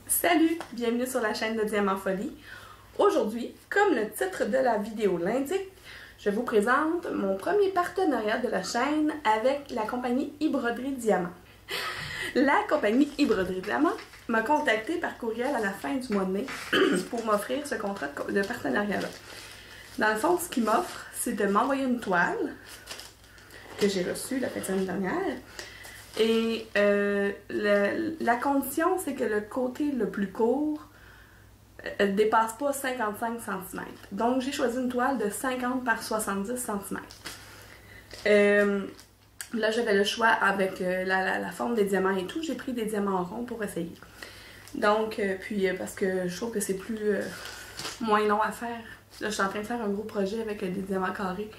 Salut, bienvenue sur la chaîne de Diamant Folie. Aujourd'hui, comme le titre de la vidéo l'indique, je vous présente mon premier partenariat de la chaîne avec la compagnie e-Broderie Diamant. La compagnie e-Broderie Diamant m'a contacté par courriel à la fin du mois de mai pour m'offrir ce contrat de partenariat-là. Dans le fond, ce qu'ils m'offrent, c'est de m'envoyer une toile que j'ai reçue la fin de semaine dernière. Et la condition, c'est que le côté le plus court ne dépasse pas 55 cm. Donc, j'ai choisi une toile de 50 par 70 cm. Là, j'avais le choix avec la forme des diamants et tout. J'ai pris des diamants ronds pour essayer. Donc, parce que je trouve que c'est moins long à faire. Là, je suis en train de faire un gros projet avec des diamants carrés.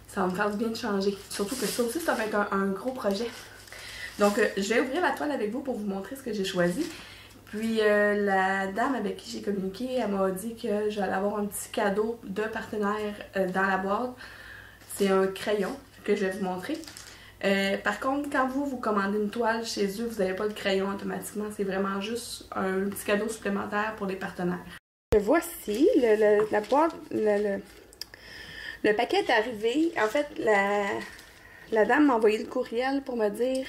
Ça va me faire du bien de changer. Surtout que ça aussi, ça va être un gros projet. Donc, je vais ouvrir la toile avec vous pour vous montrer ce que j'ai choisi. Puis, la dame avec qui j'ai communiqué, elle m'a dit que j'allais avoir un petit cadeau de partenaire dans la boîte. C'est un crayon que je vais vous montrer. Par contre, quand vous commandez une toile chez eux, vous n'avez pas de crayon automatiquement. C'est vraiment juste un petit cadeau supplémentaire pour les partenaires. Voici la boîte, le paquet est arrivé. En fait, la dame m'a envoyé le courriel pour me dire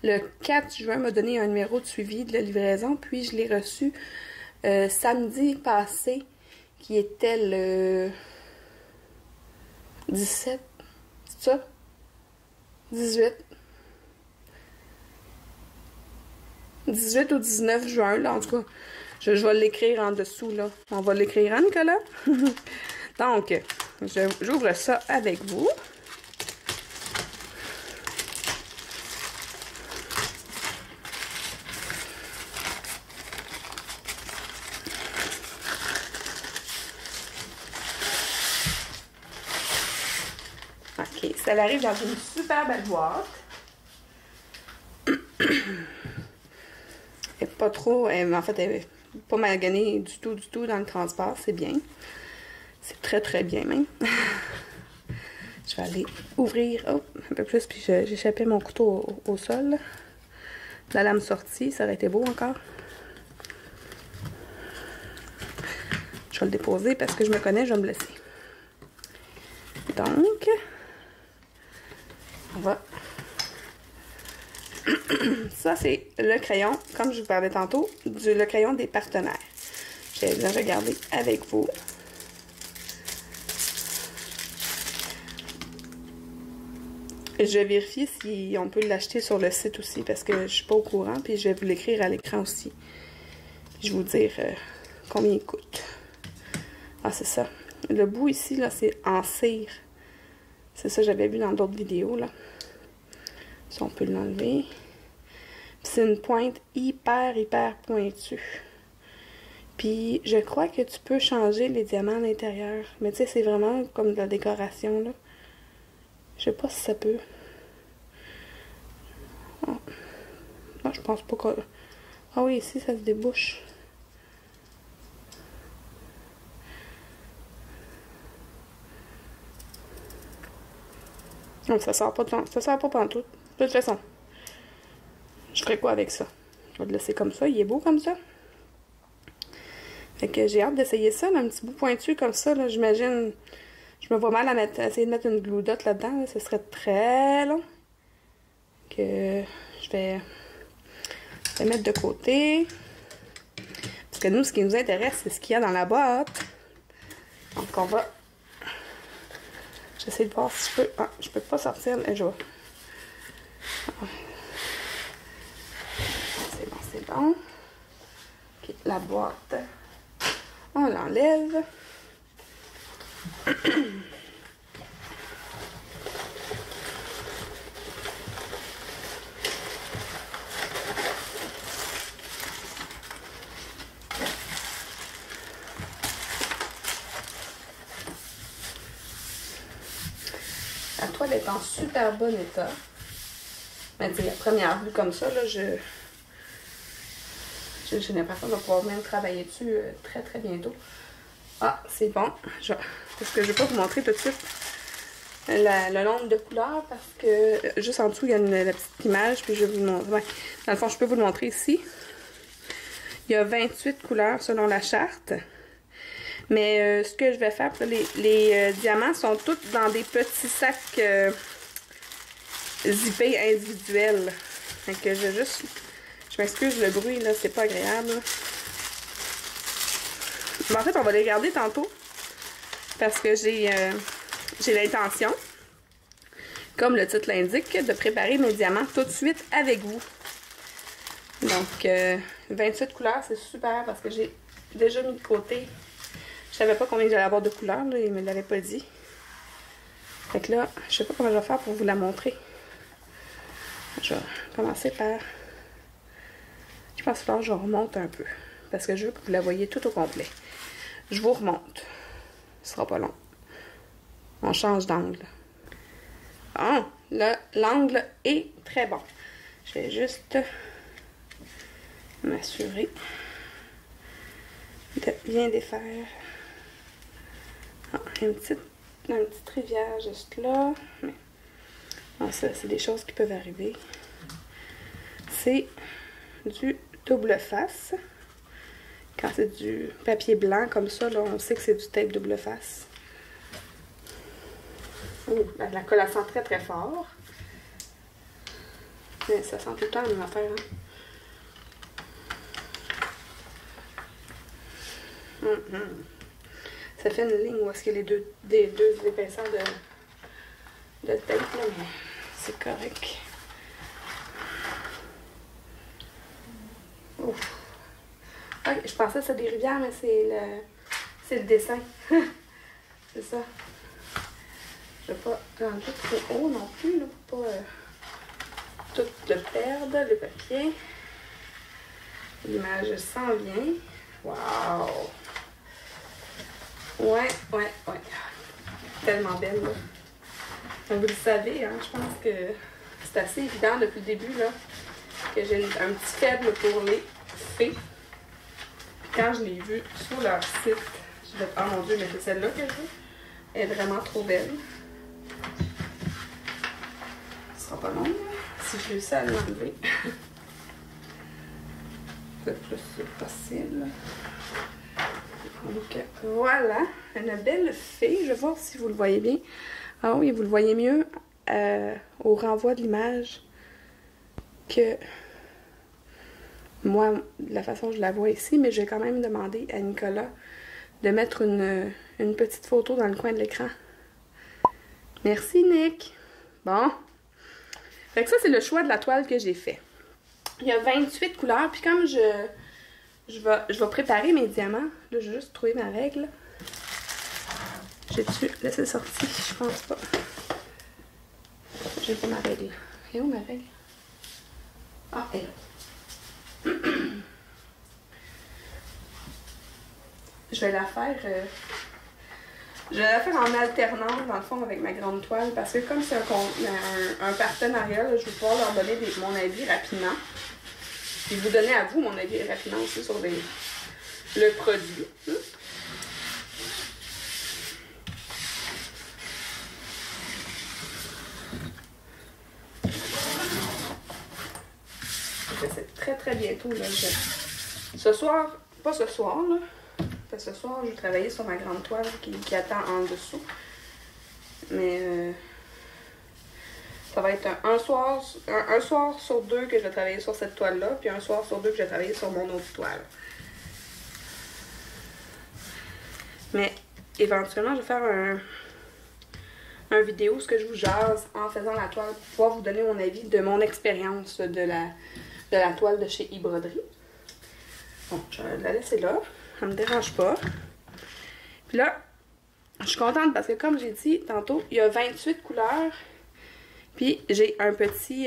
le 4 juin m'a donné un numéro de suivi de la livraison, puis je l'ai reçu samedi passé, qui était le 17, c'est ça? 18 ou 19 juin, là, en tout cas. Je vais l'écrire en dessous, là. On va l'écrire, hein, Nicolas? Donc, j'ouvre ça avec vous. Ok, ça arrive dans une super belle boîte. Elle est pas trop, en fait, elle est pas maganée du tout dans le transport, c'est bien. C'est très bien même. Je vais aller ouvrir un peu plus, puis j'échappais mon couteau au sol. La lame sortie, ça aurait été beau encore. Je vais le déposer parce que je me connais, je vais me blesser. Donc, on va... Ça, c'est le crayon, comme je vous parlais tantôt, le crayon des partenaires. Je vais le regarder avec vous. Je vais vérifier si on peut l'acheter sur le site aussi, parce que je ne suis pas au courant, puis je vais vous l'écrire à l'écran aussi. Je vais vous dire combien il coûte. Ah, c'est ça. Le bout ici, là, c'est en cire. C'est ça, j'avais vu dans d'autres vidéos, là. Si on peut l'enlever. C'est une pointe hyper pointue. Puis, je crois que tu peux changer les diamants à l'intérieur. Mais tu sais, c'est vraiment comme de la décoration, là. Je sais pas si ça peut. Oh. Non, je pense pas que... Ah oui, ici, ça se débouche. Donc, ça sort pas pantoute. De toute façon, je ferai quoi avec ça? Je vais le laisser comme ça. Il est beau comme ça. Fait que j'ai hâte d'essayer ça, un petit bout pointu comme ça, là, j'imagine. Je me vois mal à essayer de mettre une glue dot là-dedans, là. Ce serait très long. Que je vais mettre de côté. Parce que nous, ce qui nous intéresse, c'est ce qu'il y a dans la boîte. Donc, on va... J'essaie de voir si je peux... Ah, je peux pas sortir, mais je vais... C'est bon. Ok, la boîte. On l'enlève. La toile est en super bon état. Mais tu sais, à première vue comme ça, là, j'ai l'impression de pouvoir même travailler dessus très bientôt. Ah, c'est bon. Parce que je ne vais pas vous montrer tout de suite le nombre de couleurs parce que juste en dessous, il y a la petite image. Puis je vais vous le montrer. Ouais. Dans le fond, je peux vous le montrer ici. Il y a 28 couleurs selon la charte. Mais ce que je vais faire, les diamants sont tous dans des petits sacs zippés individuels. Fait que je vais juste... Je m'excuse, le bruit, là, c'est pas agréable. Mais en fait, on va les garder tantôt. Parce que j'ai l'intention, comme le titre l'indique, de préparer mes diamants tout de suite avec vous. Donc, 28 couleurs, c'est super parce que j'ai déjà mis de côté. Je savais pas combien j'allais avoir de couleurs, là, il me l'avait pas dit. Fait que là, je sais pas comment je vais faire pour vous la montrer. Je vais commencer par... Je pense que je remonte un peu. Parce que je veux que vous la voyez tout au complet. Je vous remonte. Ce sera pas long. On change d'angle. Bon, là, l'angle est très bon. Je vais juste m'assurer de bien défaire. Ah, une petite rivière juste là. Mais bon, ça, c'est des choses qui peuvent arriver. C'est du double face. Quand c'est du papier blanc comme ça, là, on sait que c'est du tape double face. Oh, ben, la colle, elle sent très très fort. Mais ça sent tout le temps la même affaire. Hein? Ça fait une ligne où est-ce qu'il y a les deux épaisseurs de tape, là, mais c'est correct. Ouf. Ok, je pensais que c'était des rivières, mais c'est le dessin. C'est ça. Je ne vais pas rentrer trop haut non plus, là, pour pas tout le perdre, le papier. L'image s'en vient. Wow! Ouais. Tellement belle, là. Donc, vous le savez, hein, je pense que c'est assez évident depuis le début, là, que j'ai un petit faible pour les fées. Quand je l'ai vue sur leur site, je vais... Oh mon Dieu, mais c'est celle-là que je veux. Elle est vraiment trop belle. Ce sera pas long, là, si je réussis à l'enlever. Le plus possible. Donc, voilà. Une belle fée. Je vais voir si vous le voyez bien. Ah oui, vous le voyez mieux au renvoi de l'image que... moi, de la façon dont je la vois ici, mais j'ai quand même demandé à Nicolas de mettre une petite photo dans le coin de l'écran. Merci, Nick! Bon. Fait que ça, c'est le choix de la toile que j'ai fait. Il y a 28 couleurs, puis comme je vais préparer mes diamants, là, je vais juste trouver ma règle. J'ai-tu laissé sortir? Je pense pas. J'ai pas ma règle. Et où ma règle? Ah, elle est là. Je vais la faire en alternant dans le fond avec ma grande toile parce que comme c'est un partenariat, là, je vais pouvoir leur donner mon avis rapidement. Puis vous donner à vous mon avis rapidement aussi sur le produit. C'est très très bientôt. Là, ce soir, pas ce soir, là. Parce que ce soir, je vais travailler sur ma grande toile qui attend en dessous. Mais ça va être un soir sur deux que je vais travailler sur cette toile-là, puis un soir sur deux que je vais travailler sur mon autre toile. Mais éventuellement, je vais faire un vidéo, ce que je vous jase en faisant la toile, pour pouvoir vous donner mon avis de mon expérience de la toile de chez eBroderie. Bon, je vais la laisser là. Ça me dérange pas. Puis là, je suis contente parce que comme j'ai dit tantôt, il y a 28 couleurs. Puis j'ai un petit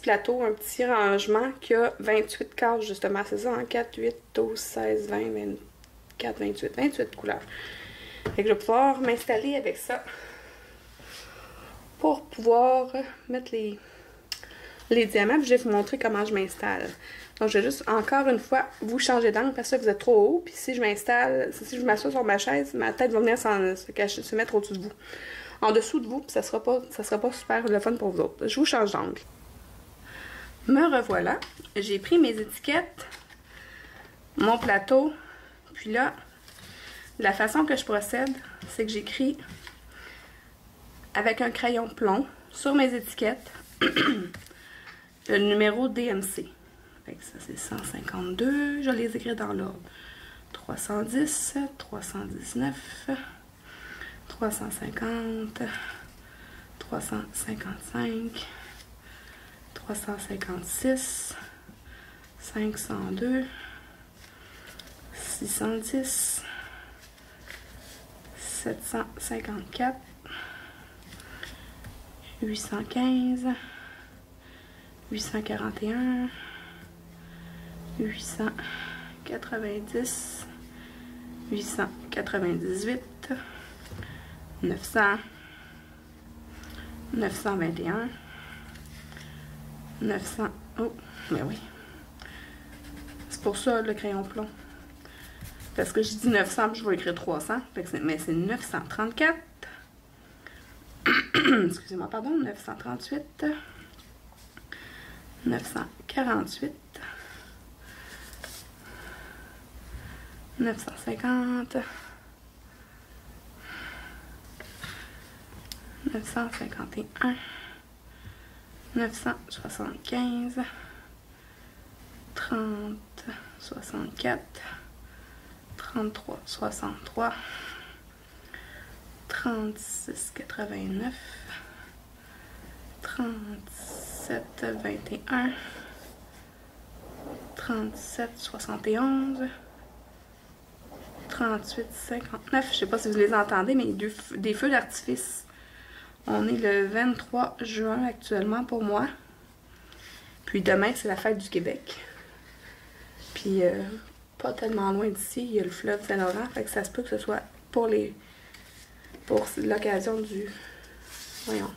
plateau, un petit rangement qui a 28 cases justement. C'est ça, hein? 4, 8, 12, 16, 20, 24, 28. 28 couleurs. Fait que je vais pouvoir m'installer avec ça pour pouvoir mettre les diamants. Puis je vais vous montrer comment je m'installe. Donc, je vais juste, encore une fois, vous changer d'angle parce que vous êtes trop haut. Puis si je m'installe, si je m'assois sur ma chaise, ma tête va venir se mettre au-dessus de vous. En dessous de vous, puis ça sera pas super le fun pour vous autres. Je vous change d'angle. Me revoilà. J'ai pris mes étiquettes, mon plateau, puis là, la façon que je procède, c'est que j'écris avec un crayon plomb sur mes étiquettes le numéro DMC. Fait que ça, c'est 152. Je les écris dans l'ordre. 310, 319, 350, 355, 356, 502, 610, 754, 815, 841, 890, 898, 900, 921, 900, oh, mais oui. C'est pour ça le crayon plomb. Parce que j'ai dit 900, puis je vais écrire 300. Mais c'est 934. Excusez-moi, pardon. 938. 948. 950. 951. 975. 30. 64. 33, 63, 36, 89, 37, 21, 37, 71, 38, 59. Je sais pas si vous les entendez, mais des feux d'artifice. On est le 23 juin actuellement pour moi. Puis demain, c'est la fête du Québec. Puis pas tellement loin d'ici, il y a le fleuve Saint-Laurent, fait que ça se peut que ce soit pour l'occasion du... Voyons.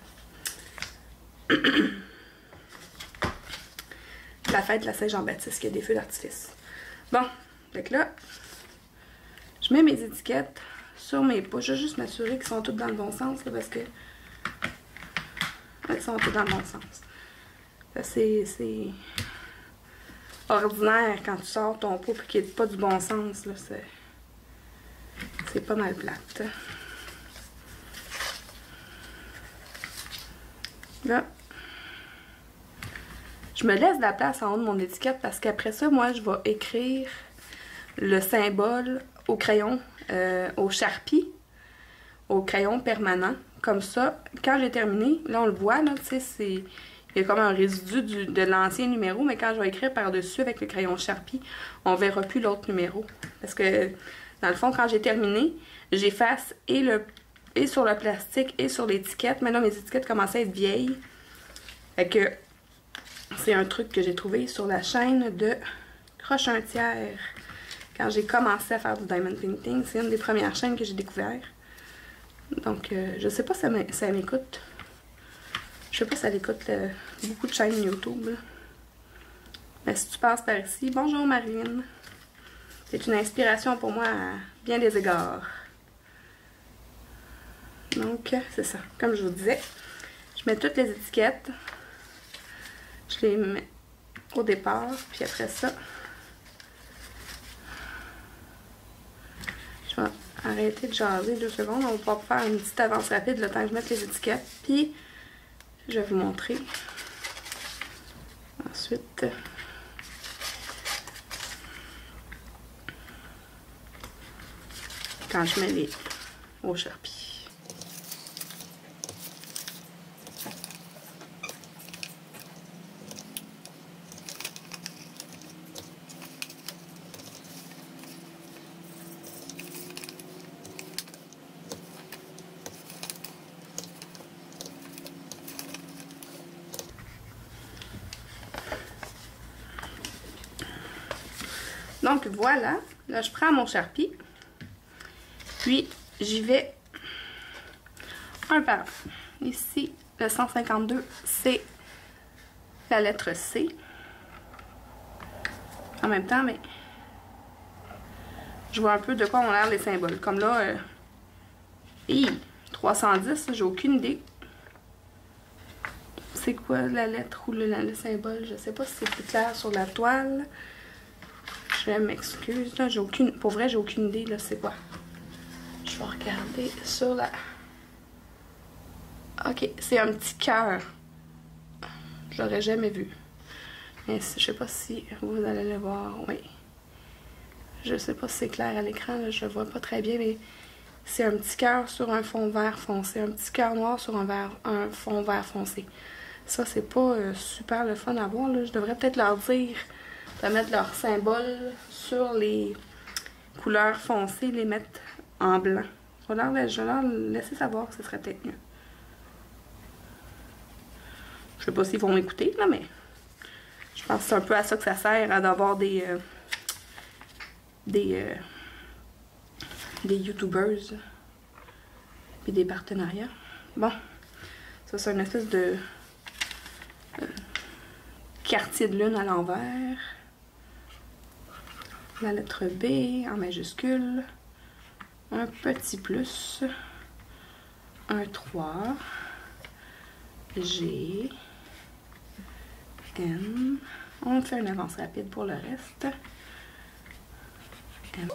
La fête de la Saint-Jean-Baptiste, qu'il y a des feux d'artifice. Bon, donc là, je mets mes étiquettes sur mes poches. Je vais juste m'assurer qu'ils sont toutes dans le bon sens, là, parce que... Ils sont tous dans le bon sens. C'est ordinaire quand tu sors ton pot et qu'il n'y ait pas du bon sens, là, c'est pas mal plate. Là, je me laisse de la place en haut de mon étiquette parce qu'après ça, moi, je vais écrire le symbole au crayon, au Sharpie, au crayon permanent. Comme ça, quand j'ai terminé, là, on le voit, là, tu sais, il y a comme un résidu de l'ancien numéro, mais quand je vais écrire par-dessus avec le crayon Sharpie, on verra plus l'autre numéro. Parce que, dans le fond, quand j'ai terminé, j'efface et sur le plastique et sur l'étiquette. Maintenant, mes étiquettes commencent à être vieilles. Fait que c'est un truc que j'ai trouvé sur la chaîne de Croche un tiers. Quand j'ai commencé à faire du Diamond Painting, c'est une des premières chaînes que j'ai découvert. Donc, je sais pas si ça m'écoute. Je sais pas si elle écoute beaucoup de chaînes YouTube. Là. Mais si tu passes par ici, bonjour Marine. C'est une inspiration pour moi à bien des égards. Donc, c'est ça. Comme je vous disais, je mets toutes les étiquettes. Je les mets au départ. Puis après ça, je vais arrêter de jaser 2 secondes. On va pouvoir faire une petite avance rapide le temps que je mette les étiquettes. Puis, je vais vous montrer. Ensuite, quand je mets les au Sharpie. Donc voilà, là je prends mon Sharpie, puis j'y vais un par un. Ici, le 152, c'est la lettre C. En même temps, mais je vois un peu de quoi ont l'air les symboles. Comme là, 310, j'ai aucune idée. c'est quoi la lettre ou le symbole. Je sais pas si c'est plus clair sur la toile. Je m'excuse, là, pour vrai, j'ai aucune idée, là, c'est quoi. Je vais regarder sur la... Ok, c'est un petit cœur. Je l'aurais jamais vu. Mais je sais pas si vous allez le voir, oui. Je sais pas si c'est clair à l'écran, je le vois pas très bien, mais c'est un petit cœur sur un fond vert foncé. Un petit cœur noir sur un fond vert foncé. Ça, c'est pas super le fun à voir, là. Je devrais peut-être leur dire de mettre leur symbole sur les couleurs foncées, les mettre en blanc. Je vais leur laisser savoir que ce serait peut-être mieux. Je sais pas s'ils vont m'écouter, là, mais je pense que c'est un peu à ça que ça sert, d'avoir des YouTubers puis des partenariats. Bon, ça c'est une espèce de quartier de lune à l'envers. La lettre B en majuscule. Un petit plus. Un 3. G. N. On fait une avance rapide pour le reste. M.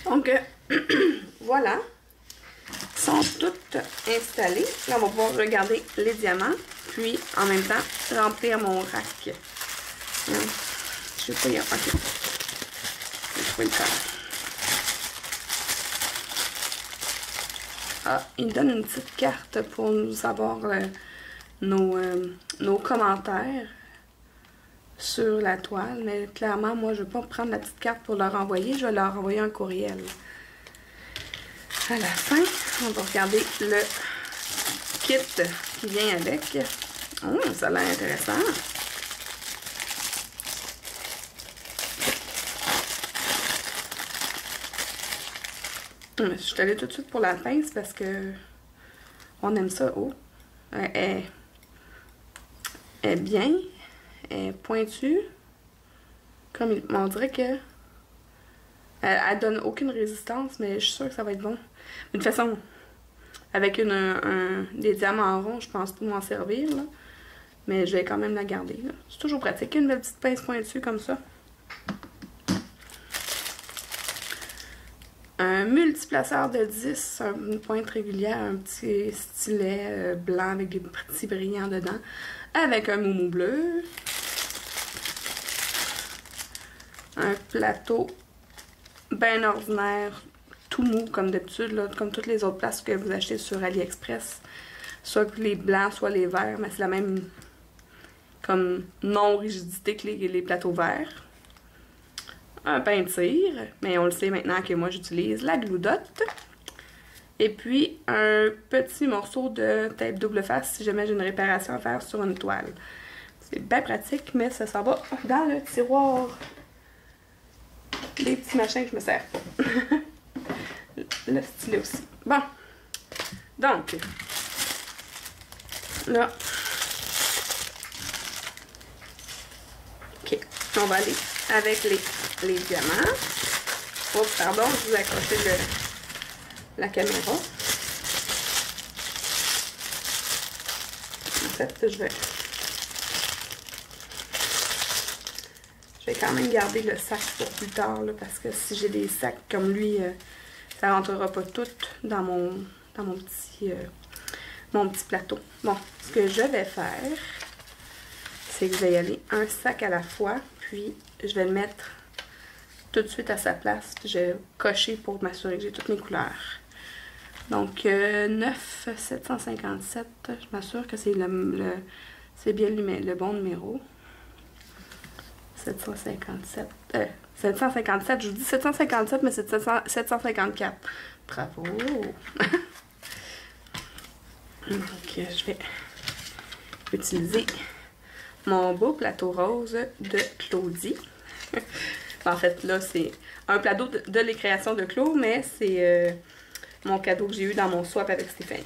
Donc, voilà. Ils sont toutes installées. Là, on va pouvoir regarder les diamants. Puis, en même temps, remplir mon rack. Je sais pas, il y a... Ok. Je vais le faire. Ah, il me donne une petite carte pour nous avoir nos commentaires sur la toile, mais clairement, moi, je ne vais pas prendre la petite carte pour leur envoyer. Je vais leur envoyer un courriel. À la fin, on va regarder le kit qui vient avec. Oh, ça a l'air intéressant. Je suis allée tout de suite pour la pince parce que on aime ça. Oh, elle est bien. Elle est pointue. Comme on dirait que elle donne aucune résistance, mais je suis sûre que ça va être bon. Mais de toute façon, avec des diamants ronds, je pense pas m'en servir, là. Mais je vais quand même la garder. C'est toujours pratique. Une belle petite pince pointue comme ça. Un multiplaceur de 10, une pointe régulière, un petit stylet blanc avec des petits brillants dedans, avec un moumou bleu. Un plateau bien ordinaire, tout mou comme d'habitude, comme toutes les autres places que vous achetez sur AliExpress. Soit les blancs, soit les verts, mais c'est la même comme non-rigidité que les plateaux verts. Un peinture, mais on le sait maintenant que moi j'utilise la Glue Dot. Et puis un petit morceau de tape double face si jamais j'ai une réparation à faire sur une toile. C'est bien pratique, mais ça s'en va dans le tiroir. Les petits machins que je me sers pas. Le stylet aussi. Bon. Donc. Là. Ok. On va aller avec les diamants. Oups, pardon, je vous ai accroché la caméra. En fait, je vais quand même garder le sac pour plus tard, là, parce que si j'ai des sacs comme lui, ça rentrera pas tout dans mon petit plateau. Bon, ce que je vais faire, c'est que je vais y aller un sac à la fois, puis je vais le mettre tout de suite à sa place, puis je vais cocher pour m'assurer que j'ai toutes mes couleurs. Donc, 9757, je m'assure que c'est c'est bien le bon numéro. 757, 757, je vous dis 757, mais c'est 754. Bravo! Donc, je vais utiliser mon beau plateau rose de Claudie. En fait, là, c'est un plateau de les créations de Claude, mais c'est mon cadeau que j'ai eu dans mon swap avec Stéphanie.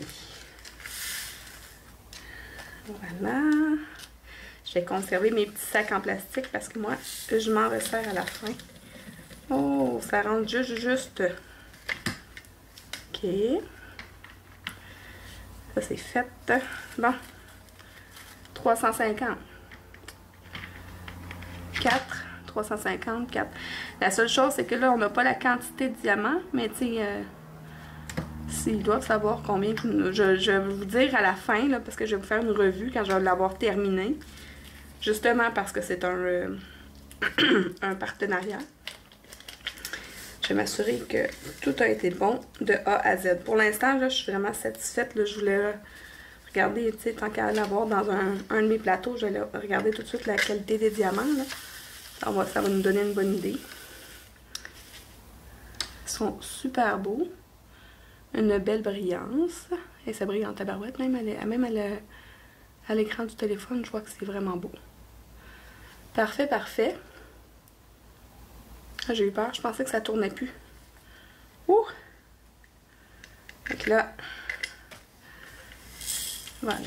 Voilà. Je vais conserver mes petits sacs en plastique parce que moi, je m'en resserre à la fin. Oh, ça rentre juste. OK. Ça, c'est fait. Bon. 350. 4. 354. La seule chose, c'est que là, on n'a pas la quantité de diamants, mais tu sais, s'ils doivent savoir combien. Je vais vous dire à la fin, là, parce que je vais vous faire une revue quand je vais l'avoir terminé. Justement parce que c'est un, un partenariat. Je vais m'assurer que tout a été bon de A à Z. Pour l'instant, là, je suis vraiment satisfaite. Là, je voulais regarder, tu sais, tant qu'à l'avoir dans un de mes plateaux, je vais regarder tout de suite la qualité des diamants. Là. Ça va nous donner une bonne idée. Ils sont super beaux. Une belle brillance. Et ça brille en tabarouette. Même à l'écran du téléphone, je vois que c'est vraiment beau. Parfait, parfait. Ah, j'ai eu peur. Je pensais que ça tournait plus. Ouh! Donc là, voilà.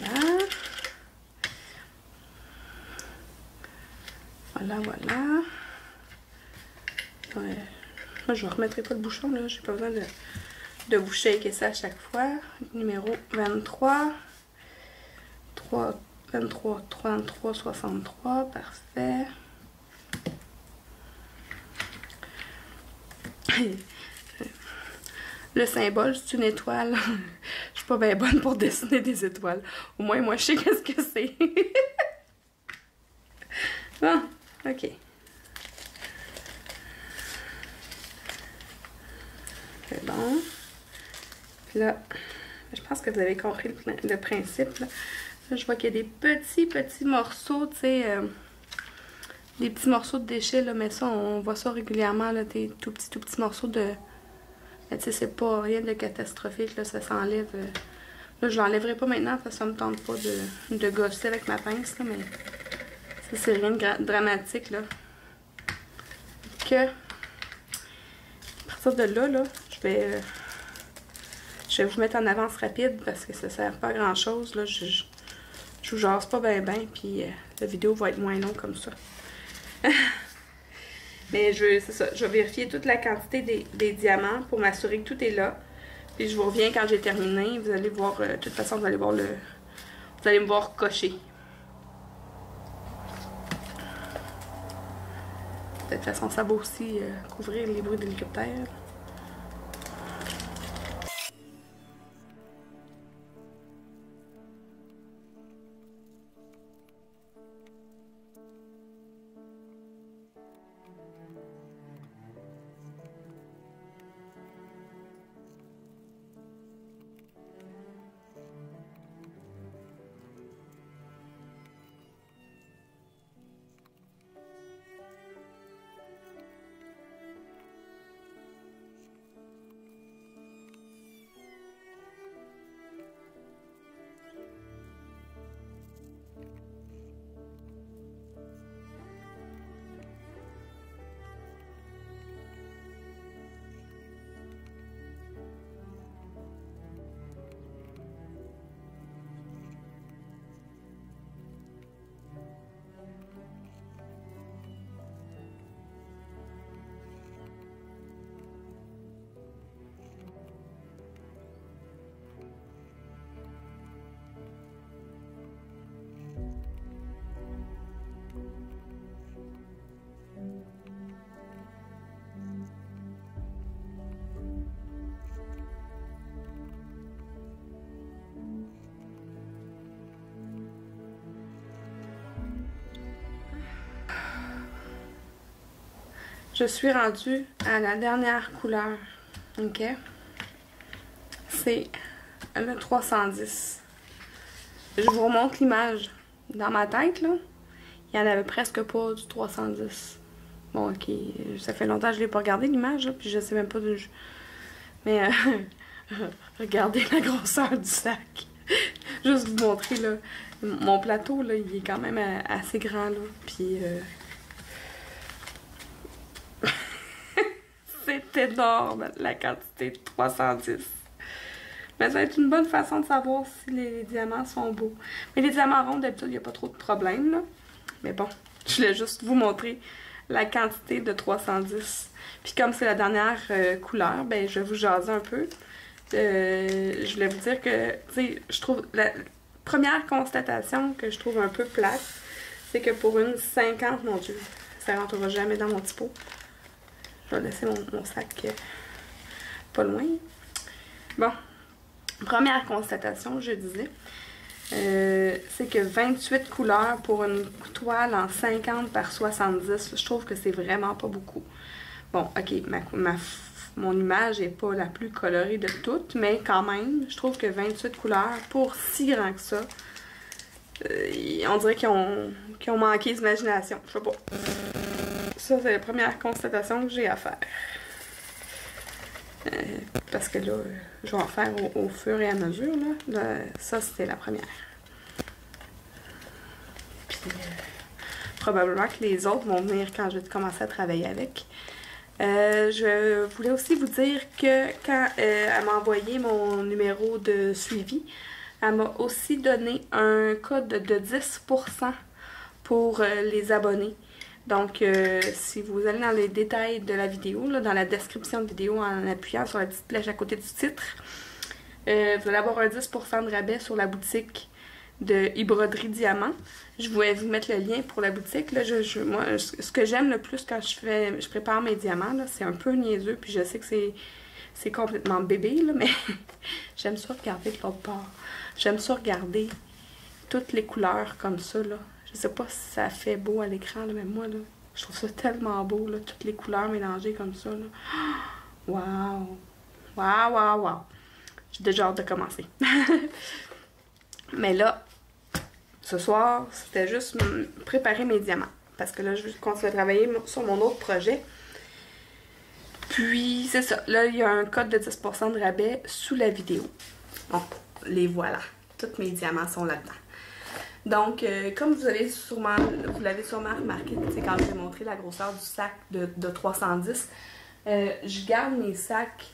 Voilà, voilà. Ouais. Moi, je ne remettrai pas le bouchon, là. J'ai pas besoin de vous shaker ça à chaque fois. Numéro 23. 23, 33, 63. Parfait. Le symbole, c'est une étoile. Je suis pas bien bonne pour dessiner des étoiles. Au moins, moi, je sais qu'est-ce que c'est. Bon, ok. C'est bon. Puis là, je pense que vous avez compris le principe. Là. Là, je vois qu'il y a des petits morceaux, tu sais, des petits morceaux de déchets, là, mais ça, on voit ça régulièrement, là, des tout petits morceaux de... Mais tu sais, c'est pas rien de catastrophique, là, ça s'enlève. Là, je l'enlèverai pas maintenant parce que ça me tente pas de gosser avec ma pince, là, mais ça, c'est rien de dramatique, là. Que, à partir de là, je vais vous mettre en avance rapide parce que ça sert pas à grand chose, là. Je vous jase pas bien, puis la vidéo va être moins longue comme ça. Mais c'est ça, je vais vérifier toute la quantité des diamants pour m'assurer que tout est là. Puis je vous reviens quand j'ai terminé. Vous allez voir, de toute façon, vous allez me voir cocher. De toute façon, ça va aussi couvrir les bruits d'hélicoptère. Je suis rendue à la dernière couleur, ok? C'est le 310. Je vous remonte l'image. Dans ma tête, là, il n'y en avait presque pas du 310. Bon, ok, ça fait longtemps que je l'ai pas regardé l'image, puis je sais même pas de... Mais regardez la grosseur du sac. Juste vous montrer, là, mon plateau, là, il est quand même assez grand, là, puis... c'est énorme, la quantité de 310. Mais ça va être une bonne façon de savoir si les diamants sont beaux. Mais les diamants ronds, d'habitude, il n'y a pas trop de problème, là. Mais bon, je voulais juste vous montrer la quantité de 310. Puis comme c'est la dernière couleur, ben je vais vous jaser un peu. Je voulais vous dire que, tu sais, je trouve... La première constatation que je trouve un peu plate, c'est que pour une 50, mon Dieu, ça rentrera jamais dans mon petit pot. Je vais laisser mon sac pas loin. Bon, première constatation, je disais, c'est que 28 couleurs pour une toile en 50 par 70, je trouve que c'est vraiment pas beaucoup. Bon, ok, mon image n'est pas la plus colorée de toutes, mais quand même, je trouve que 28 couleurs pour si grand que ça, on dirait qu'ils ont manqué d'imagination. Je sais pas. Ça, c'est la première constatation que j'ai à faire. Parce que là, je vais en faire au fur et à mesure. Là. Ça, c'était la première. Puis, probablement que les autres vont venir quand je vais commencer à travailler avec. Je voulais aussi vous dire que quand elle m'a envoyé mon numéro de suivi, elle m'a aussi donné un code de 10% pour les abonnés. Donc, si vous allez dans les détails de la vidéo, là, dans la description de vidéo en appuyant sur la petite flèche à côté du titre, vous allez avoir un 10% de rabais sur la boutique de e-broderie diamant. Je vais vous mettre le lien pour la boutique. Là, moi, ce que j'aime le plus quand je prépare mes diamants, c'est un peu niaiseux, puis je sais que c'est complètement bébé, là, mais j'aime ça regarder de l'autre part. J'aime ça regarder toutes les couleurs comme ça, là. Je sais pas si ça fait beau à l'écran, mais moi, là, je trouve ça tellement beau, là, toutes les couleurs mélangées comme ça, là. Wow! Wow, wow, wow! J'ai déjà hâte de commencer. Mais là, ce soir, c'était juste préparer mes diamants. Parce que là, je vais continuer à travailler sur mon autre projet. Puis, c'est ça. Là, il y a un code de 10% de rabais sous la vidéo. Bon, les voilà. Tous mes diamants sont là-dedans. Donc, comme vous l'avez sûrement remarqué, c'est quand j'ai montré la grosseur du sac de 310, je garde mes sacs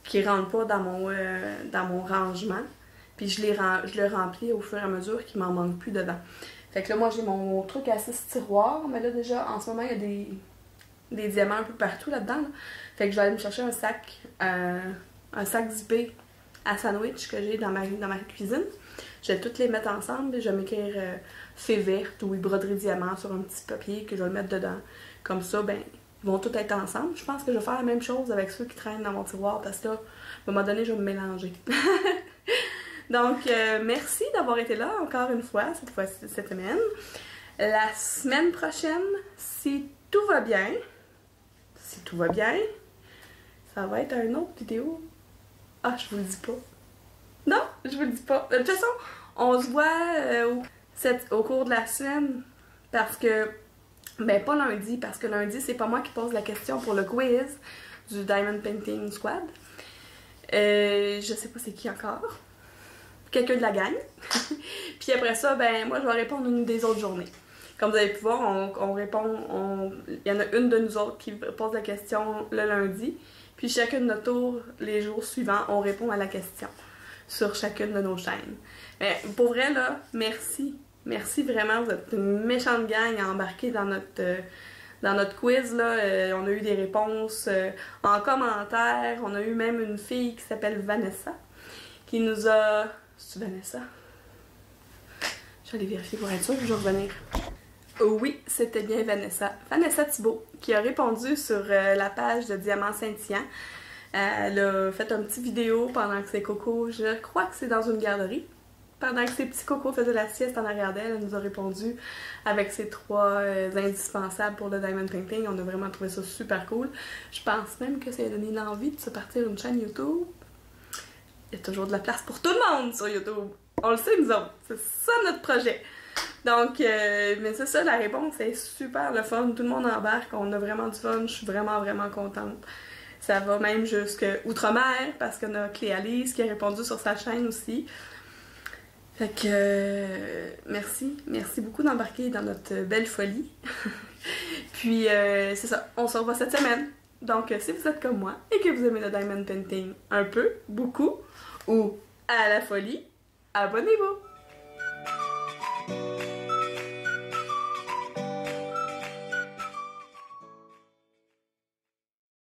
qui ne rentrent pas dans mon rangement, puis je le remplis au fur et à mesure qu'il m'en manque plus dedans. Fait que là, moi, j'ai mon truc à 6 tiroirs, mais là, déjà, en ce moment, il y a des diamants un peu partout là-dedans. Là. Fait que je vais aller me chercher un sac zippé à sandwich que j'ai dans ma cuisine. Je vais toutes les mettre ensemble et je vais m'écrire fée verte ou broderie diamant sur un petit papier que je vais le mettre dedans. Comme ça, ben, ils vont tous être ensemble. Je pense que je vais faire la même chose avec ceux qui traînent dans mon tiroir parce que là, à un moment donné, je vais me mélanger. Donc, merci d'avoir été là encore une fois, cette semaine. La semaine prochaine, si tout va bien, ça va être une autre vidéo. Ah, je vous le dis pas. Non, je vous le dis pas. De toute façon, on se voit au cours de la semaine parce que, ben pas lundi, parce que lundi, c'est pas moi qui pose la question pour le quiz du Diamond Painting Squad. Je sais pas c'est qui encore. Quelqu'un de la gang. Puis après ça, ben moi je vais répondre une des autres journées. Comme vous avez pu voir, on répond, il y en a une de nous autres qui pose la question le lundi. Puis chacun de notre tour, les jours suivants, on répond à la question sur chacune de nos chaînes. Mais pour vrai, là, merci. Merci vraiment, vous êtes une méchante gang à embarquer dans notre quiz. Là. On a eu des réponses en commentaire. On a eu même une fille qui s'appelle Vanessa qui nous a... C'est Vanessa? Je vais aller vérifier pour être sûre, je vais revenir. Oui, c'était bien Vanessa. Vanessa Thibault, qui a répondu sur la page de Diamant Scintillant. Elle a fait une petite vidéo pendant que ses cocos, je crois que c'est dans une garderie. Pendant que ses petits cocos faisaient la sieste en arrière d'elle, elle nous a répondu avec ses 3 indispensables pour le Diamond Painting. On a vraiment trouvé ça super cool. Je pense même que ça a donné l'envie de se partir une chaîne YouTube. Il y a toujours de la place pour tout le monde sur YouTube. On le sait, nous autres. C'est ça notre projet. Donc, mais c'est ça, la réponse est super le fun. Tout le monde embarque, on a vraiment du fun. Je suis vraiment, vraiment contente. Ça va même jusqu'outre-mer, parce qu'on a Cléalise qui a répondu sur sa chaîne aussi. Fait que, merci. Merci beaucoup d'embarquer dans notre belle folie. Puis, c'est ça, on se revoit cette semaine. Donc, si vous êtes comme moi et que vous aimez le diamond painting un peu, beaucoup, ou à la folie, abonnez-vous!